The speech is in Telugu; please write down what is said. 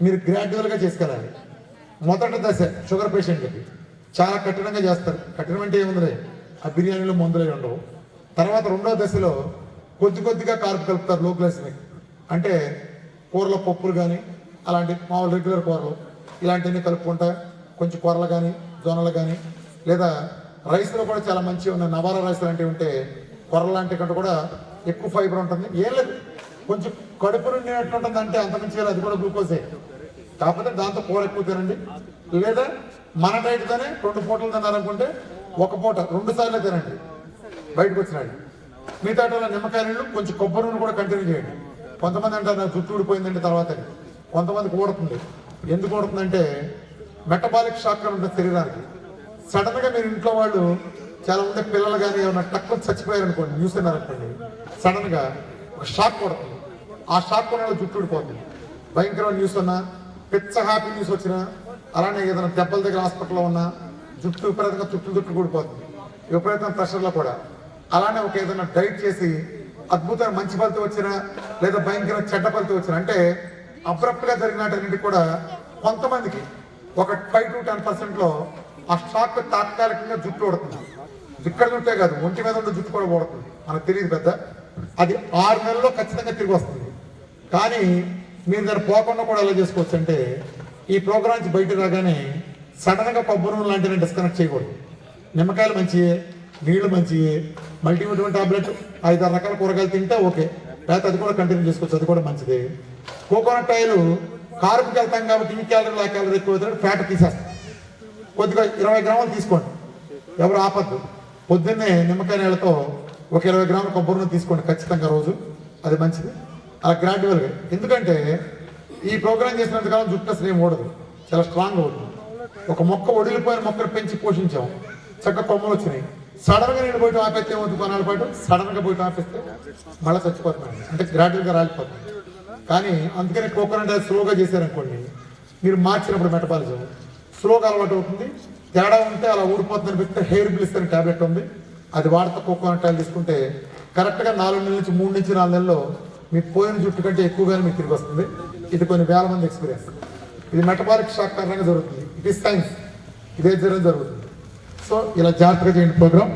మీరు గ్రాడ్యువల్గా చేసుకెళ్ళాలి. మొదటి దశ షుగర్ పేషెంట్లకి చాలా కఠినంగా చేస్తారు. కఠినం అంటే ఏముందిలే, ఆ బిర్యానీలో మందులే ఉండవు. తర్వాత రెండో దశలో కొద్దిగా కార్పు కలుపుతారు లో గ్లైసెమిక్. అంటే కూరలో పప్పులు కానీ అలాంటి మామూలు రెగ్యులర్ కూరలు ఇలాంటివన్నీ కలుపుకుంటా కొంచెం కూరలు కానీ జొన్నలు కానీ లేదా రైస్లో కూడా చాలా మంచిగా ఉన్న నవారా రైస్ లాంటివి ఉంటే కూరలు లాంటి కంటే కూడా ఎక్కువ ఫైబర్ ఉంటుంది. ఏం లేదు, కొంచెం కడుపు నిండినట్టు ఉంటుంది, అంటే అంత మంచిగా అది కూడా గ్లూకోజే. కాకపోతే దాంతో కూర ఎక్కువ తినండి. లేదా మన డైట్తోనే 2 పూటలు తినాలనుకుంటే 1 పూట 2 సార్లు తినండి బయటకు వచ్చినాడు. మిగతా నిమ్మకాయ నీళ్ళు కొంచెం కొబ్బరి నూనె కూడా కంటిన్యూ చేయండి. కొంతమంది అంటారు నాకు జుట్టు ఊడిపోయిందండి తర్వాత, కొంతమందికి ఊడుతుంది. ఎందుకు ఊడుతుందంటే మెటబాలిక్ షాక్ అని ఉంటుంది శరీరానికి. సడన్గా మీరు ఇంట్లో వాళ్ళు చాలా మంది పిల్లలు కానీ ఏమన్నా టక్కున చచ్చిపోయారు అనుకోండి, న్యూస్ అన్నారనుకోండి, సడన్గా ఒక షాక్ కొడుతుంది. ఆ షాక్ కొన్న జుట్టు ఊడిపోతుంది. భయంకరమైన న్యూస్ ఉన్నా, పిచ్చ హ్యాపీ న్యూస్ వచ్చినా, అలానే ఏదైనా దెబ్బల దగ్గర హాస్పిటల్లో ఉన్నా జుట్టు విపరీతంగా జుట్టు ఊడిపోతుంది. విపరీతమైన ప్రెషర్లో కూడా అలానే ఒక ఏదైనా డైట్ చేసి అద్భుతమైన మంచి ఫలితం వచ్చినా లేదా భయంకరమైన చెడ్డ ఫలితం వచ్చినా, అంటే అబ్రప్ట్గా జరిగినటువంటి కూడా కొంతమందికి ఒక 5 to 10% ఆ షాక్ తాత్కాలికంగా జుట్టు ఊడుతుంది. ఇక్కడ జుట్టే కాదు, ఒంటి మీద ఉన్న జుట్టు కూడా ఊడుతుంది. మనకు తెలియదు పెద్ద. అది 6 నెలల్లో ఖచ్చితంగా తిరిగి వస్తుంది. కానీ మీరు దాన్ని పోకుండా కూడా ఎలా చేసుకోవచ్చు అంటే, ఈ ప్రోగ్రామ్ నుంచి బయట రాగానే సడన్గా కొబ్బరి నూనె లాంటివి డిస్కనెక్ట్ చేయకూడదు. నిమ్మకాయలు మంచియే, నీళ్లు మంచియే, మల్టీవిటమిన్ టాబ్లెట్ 5-6 రకాల కూరగాయలు తింటే ఓకే, లేకపోతే అది కూడా కంటిన్యూ చేసుకోవచ్చు, అది కూడా మంచిది. కోకోనట్ ఆయిల్ కారుకి వెళ్తాం కాబట్టి ఈ క్యాలరీలు ఆ క్యాలరీ ఎక్కువ అవుతాడు, ఫ్యాట్ తీసేస్తాం. కొద్దిగా 20 గ్రాములు తీసుకోండి, ఎవరు ఆపద్దు. పొద్దున్నే నిమ్మకాయ నీళ్ళతో ఒక 20 గ్రాముల కొబ్బరి నూనె తీసుకోండి ఖచ్చితంగా రోజు, అది మంచిది. అలా గ్రాడ్యువల్గా, ఎందుకంటే ఈ ప్రోగ్రామ్ చేసినంతకాలం జుట్టు అసలు ఏం ఓడదు, చాలా స్ట్రాంగ్ అవుతుంది. ఒక మొక్క ఒడిలిపోయిన మొక్కను పెంచి పోషించాం, చక్కగా కొమ్మలు వచ్చినాయి. సడన్గా నేను పోయి ఆపేస్తే ఏమవుతుంది, కొన్నాళ్ళ పాటు సడన్గా పోయి ఆపేస్తే మళ్ళీ చచ్చిపోతున్నాను, అంటే గ్రాడ్యువల్గా రాలిపోతుంది. కానీ అందుకని కోకోనట్ ఆయిల్ స్లోగా చేశారనుకోండి, మీరు మార్చినప్పుడు మెటబాలిజం స్లోగా అలవాటు అవుతుంది. తేడా ఉంటే అలా ఊడిపోతుందని పెడితే హెయిర్ బ్లిస్ అనే ట్యాబ్లెట్ ఉంది, అది వాడితే కోకోనట్ ఆయిల్ తీసుకుంటే కరెక్ట్గా 4 నెలల నుంచి 3 నుంచి 4 నెలల్లో మీకు పోయిన జుట్టు కంటే ఎక్కువగానే మీకు తిరిగి వస్తుంది. ఇది కొన్ని వేల మంది ఎక్స్పీరియన్స్. ఇది మెటబాలిక్ షాక్ కారణంగా జరుగుతుంది. ఇట్ ఈస్ సైన్స్, ఇదే జరుగుతుంది. సో ఇలా జాగ్రత్తగా చేయండి ప్రోగ్రామ్.